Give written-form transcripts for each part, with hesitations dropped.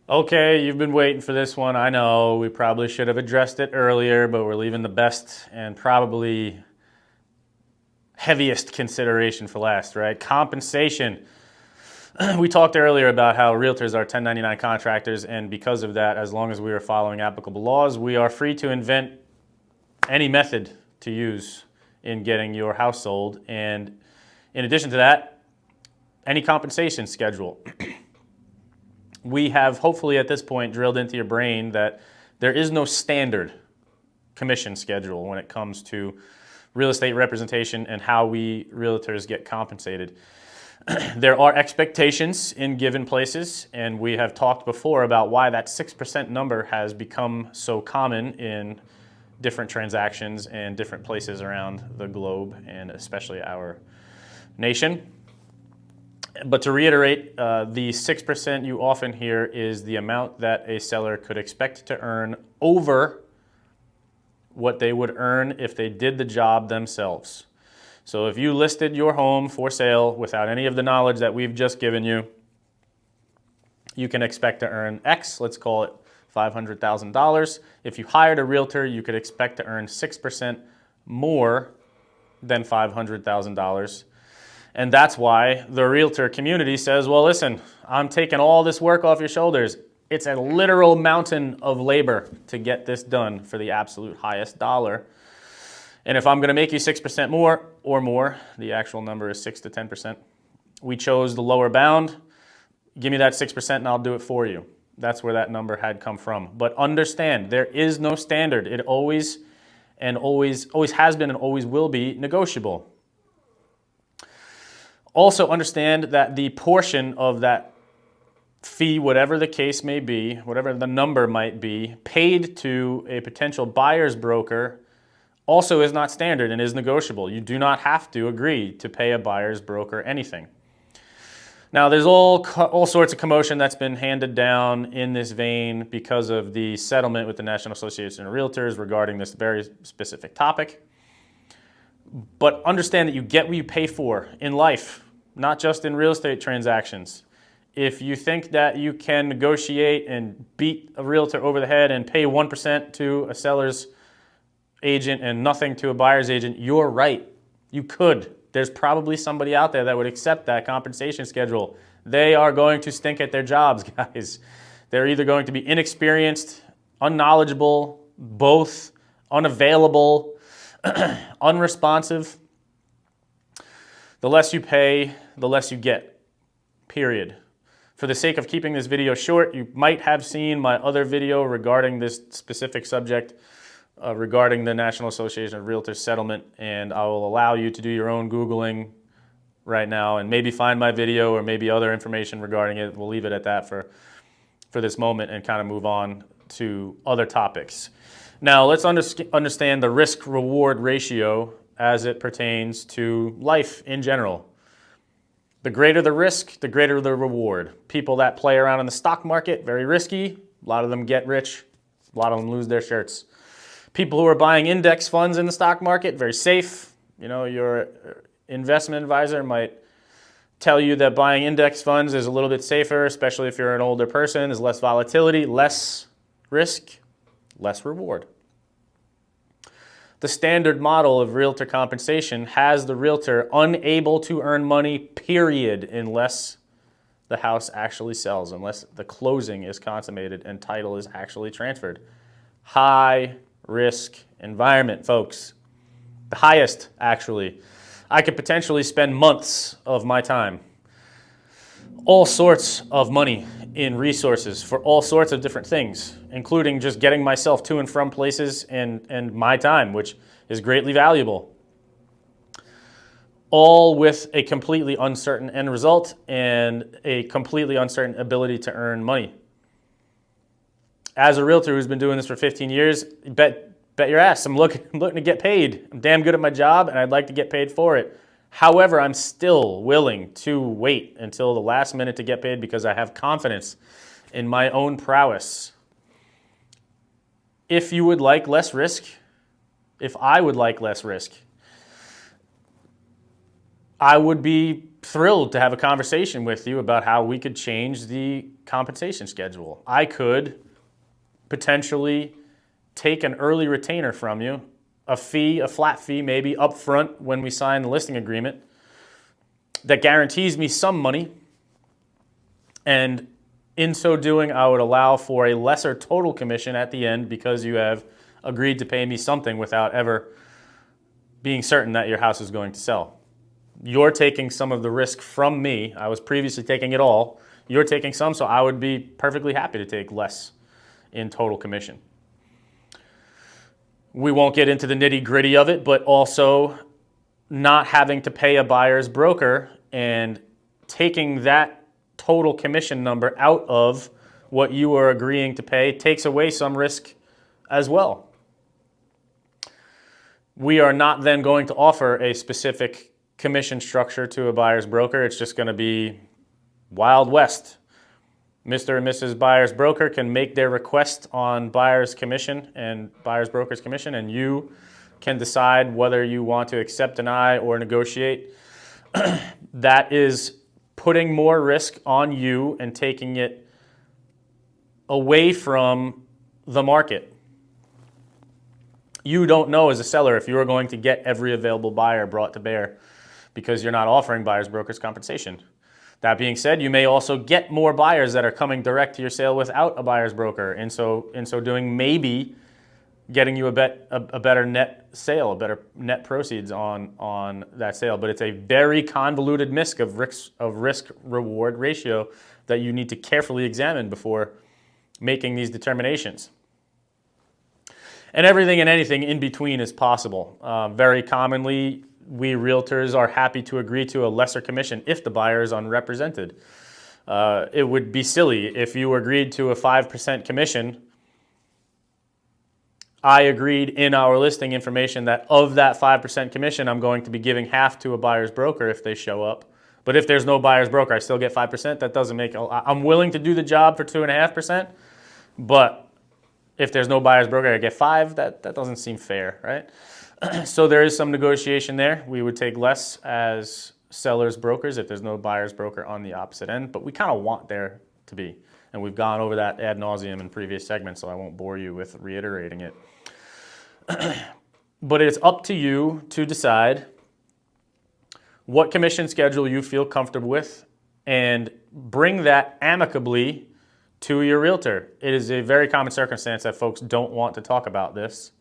Okay, you've been waiting for this one. I know we probably should have addressed it earlier, but we're leaving the best and probably heaviest consideration for last, right? Compensation. We talked earlier about how realtors are 1099 contractors, and because of that, as long as we are following applicable laws, we are free to invent any method to use in getting your house sold. And in addition to that, any compensation schedule. We have hopefully at this point drilled into your brain that there is no standard commission schedule when it comes to real estate representation and how we realtors get compensated. There are expectations in given places, and we have talked before about why that 6% number has become so common in different transactions and different places around the globe, and especially our nation. But to reiterate, the 6% you often hear is the amount that a seller could expect to earn over what they would earn if they did the job themselves. So if you listed your home for sale without any of the knowledge that we've just given you, you can expect to earn X, let's call it $500,000. If you hired a realtor, you could expect to earn 6% more than $500,000. And that's why the realtor community says, well, listen, I'm taking all this work off your shoulders. It's a literal mountain of labor to get this done for the absolute highest dollar. And if I'm going to make you 6% more or more, the actual number is 6 to 10%. We chose the lower bound. Give me that 6% and I'll do it for you. That's where that number had come from. But understand, there is no standard. It always has been and always will be negotiable. Also understand that the portion of that fee, whatever the case may be, whatever the number might be, paid to a potential buyer's broker also is not standard and is negotiable. You do not have to agree to pay a buyer's broker anything. Now, there's all sorts of commotion that's been handed down in this vein because of the settlement with the National Association of Realtors regarding this very specific topic. But understand that you get what you pay for in life, not just in real estate transactions. If you think that you can negotiate and beat a realtor over the head and pay 1% to a seller's agent and nothing to a buyer's agent, you're right. You could. There's probably somebody out there that would accept that compensation schedule. They are going to stink at their jobs, guys. They're either going to be inexperienced, unknowledgeable, both, unavailable, unresponsive. The less you pay, the less you get, period. For the sake of keeping this video short, you might have seen my other video regarding this specific subject, regarding the National Association of Realtors settlement, and I will allow you to do your own Googling right now and maybe find my video or maybe other information regarding it. We'll leave it at that for this moment and kind of move on to other topics. Now, let's understand the risk-reward ratio as it pertains to life in general. The greater the risk, the greater the reward. People that play around in the stock market, very risky. A lot of them get rich. A lot of them lose their shirts. People who are buying index funds in the stock market, very safe. You know, your investment advisor might tell you that buying index funds is a little bit safer, especially if you're an older person. There's less volatility, less risk, less reward. The standard model of realtor compensation has the realtor unable to earn money, period, unless the house actually sells, unless the closing is consummated and title is actually transferred. High risk environment, folks. The highest, actually. I could potentially spend months of my time, all sorts of money in resources for all sorts of different things, including just getting myself to and from places and my time, which is greatly valuable. All with a completely uncertain end result and a completely uncertain ability to earn money. As a realtor who's been doing this for 15 years, bet your ass I'm looking to get paid. I'm damn good at my job and I'd like to get paid for it. However, I'm still willing to wait until the last minute to get paid because I have confidence in my own prowess. If you would like less risk, if I would like less risk, I would be thrilled to have a conversation with you about how we could change the compensation schedule. I could potentially take an early retainer from you, a flat fee maybe up front when we sign the listing agreement that guarantees me some money, and in so doing, I would allow for a lesser total commission at the end because you have agreed to pay me something without ever being certain that your house is going to sell. You're taking some of the risk from me. I was previously taking it all. You're taking some, so I would be perfectly happy to take less in total commission. We won't get into the nitty-gritty of it, but also not having to pay a buyer's broker and taking that total commission number out of what you are agreeing to pay takes away some risk as well. We are not then going to offer a specific commission structure to a buyer's broker. It's just going to be Wild West. Mr. and Mrs. Buyer's broker can make their request on buyer's commission and buyer's broker's commission, and you can decide whether you want to accept, deny, or negotiate. That is putting more risk on you and taking it away from the market. You don't know as a seller if you're going to get every available buyer brought to bear because you're not offering buyer's broker's compensation. That being said, you may also get more buyers that are coming direct to your sale without a buyer's broker. In so doing, maybe getting you a better net sale, a better net proceeds on that sale. But it's a very convoluted risk reward ratio that you need to carefully examine before making these determinations. And everything and anything in between is possible. Very commonly, we realtors are happy to agree to a lesser commission if the buyer is unrepresented. It would be silly if you agreed to a 5% commission. I agreed in our listing information that of that 5% commission, I'm going to be giving half to a buyer's broker if they show up. But if there's no buyer's broker, I still get 5%. That doesn't make I'm willing to do the job for 2.5%, but if there's no buyer's broker, I get 5%. That doesn't seem fair, right? So there is some negotiation there. We would take less as sellers brokers if there's no buyer's broker on the opposite end, but we kind of want there to be. And we've gone over that ad nauseum in previous segments, so I won't bore you with reiterating it. But it's up to you to decide what commission schedule you feel comfortable with and bring that amicably to your realtor. It is a very common circumstance that folks don't want to talk about this.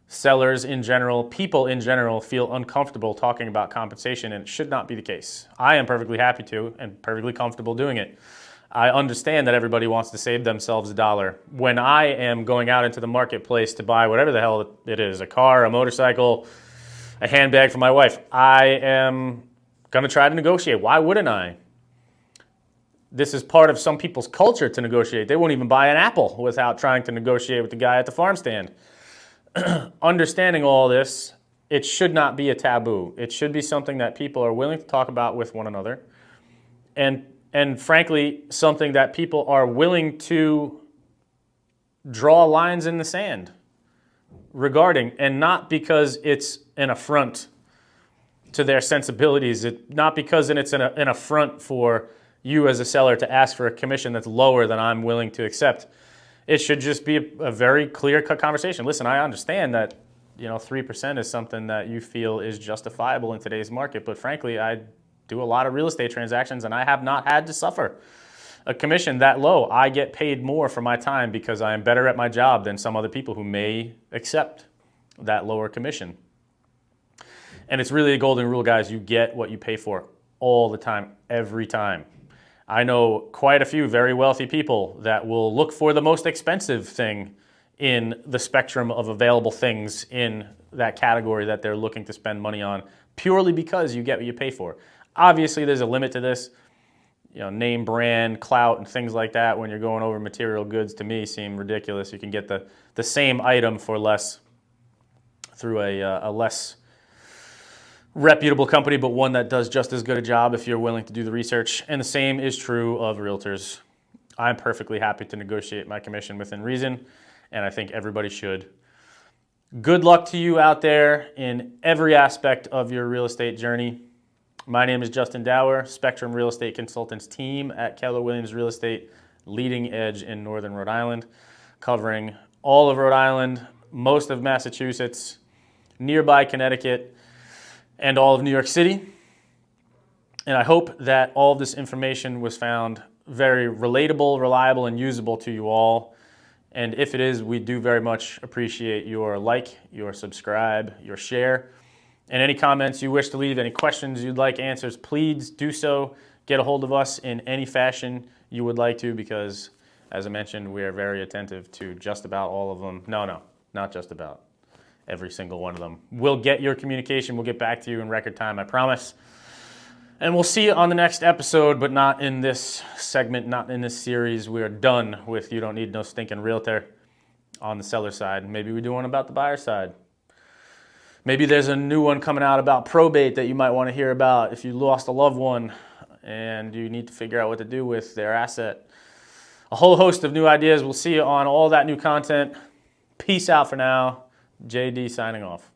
Sellers in general, people in general, feel uncomfortable talking about compensation, and it should not be the case. I am perfectly happy to and perfectly comfortable doing it. I understand that everybody wants to save themselves a dollar. When I am going out into the marketplace to buy whatever the hell it is, a car, a motorcycle, a handbag for my wife, I am going to try to negotiate. Why wouldn't I? This is part of some people's culture to negotiate. They won't even buy an apple without trying to negotiate with the guy at the farm stand. Understanding all this, it should not be a taboo. It should be something that people are willing to talk about with one another. And frankly, something that people are willing to draw lines in the sand regarding, and not because it's an affront to their sensibilities, not because it's an affront for you as a seller to ask for a commission that's lower than I'm willing to accept. It should just be a very clear-cut conversation. Listen, I understand that 3% is something that you feel is justifiable in today's market, but frankly, I do a lot of real estate transactions and I have not had to suffer a commission that low. I get paid more for my time because I am better at my job than some other people who may accept that lower commission. And it's really a golden rule, guys. You get what you pay for all the time, every time. I know quite a few very wealthy people that will look for the most expensive thing in the spectrum of available things in that category that they're looking to spend money on, purely because you get what you pay for. Obviously, there's a limit to this. Name brand, clout, and things like that when you're going over material goods, to me, seem ridiculous. You can get the same item for less through a less reputable company, but one that does just as good a job if you're willing to do the research. And the same is true of realtors. I'm perfectly happy to negotiate my commission within reason, and I think everybody should. Good luck to you out there in every aspect of your real estate journey. My name is Justin Dower, Spectrum Real Estate Consultants team at Keller Williams Real Estate. leading edge in northern Rhode Island, covering all of Rhode Island, most of Massachusetts, nearby Connecticut, and all of New York City. And I hope that all of this information was found very relatable, reliable, and usable to you all. And if it is, we do very much appreciate your like, your subscribe, your share. And any comments you wish to leave, any questions you'd like answers, please do so. Get a hold of us in any fashion you would like to, because as I mentioned, we are very attentive to just about all of them. No, not just about. Every single one of them. We'll get your communication. We'll get back to you in record time, I promise. And we'll see you on the next episode, but not in this segment, not in this series. We are done with You Don't Need No Stinkin' Realtor on the seller side. Maybe we do one about the buyer side. Maybe there's a new one coming out about probate that you might want to hear about if you lost a loved one and you need to figure out what to do with their asset. A whole host of new ideas. We'll see you on all that new content. Peace out for now. JD signing off.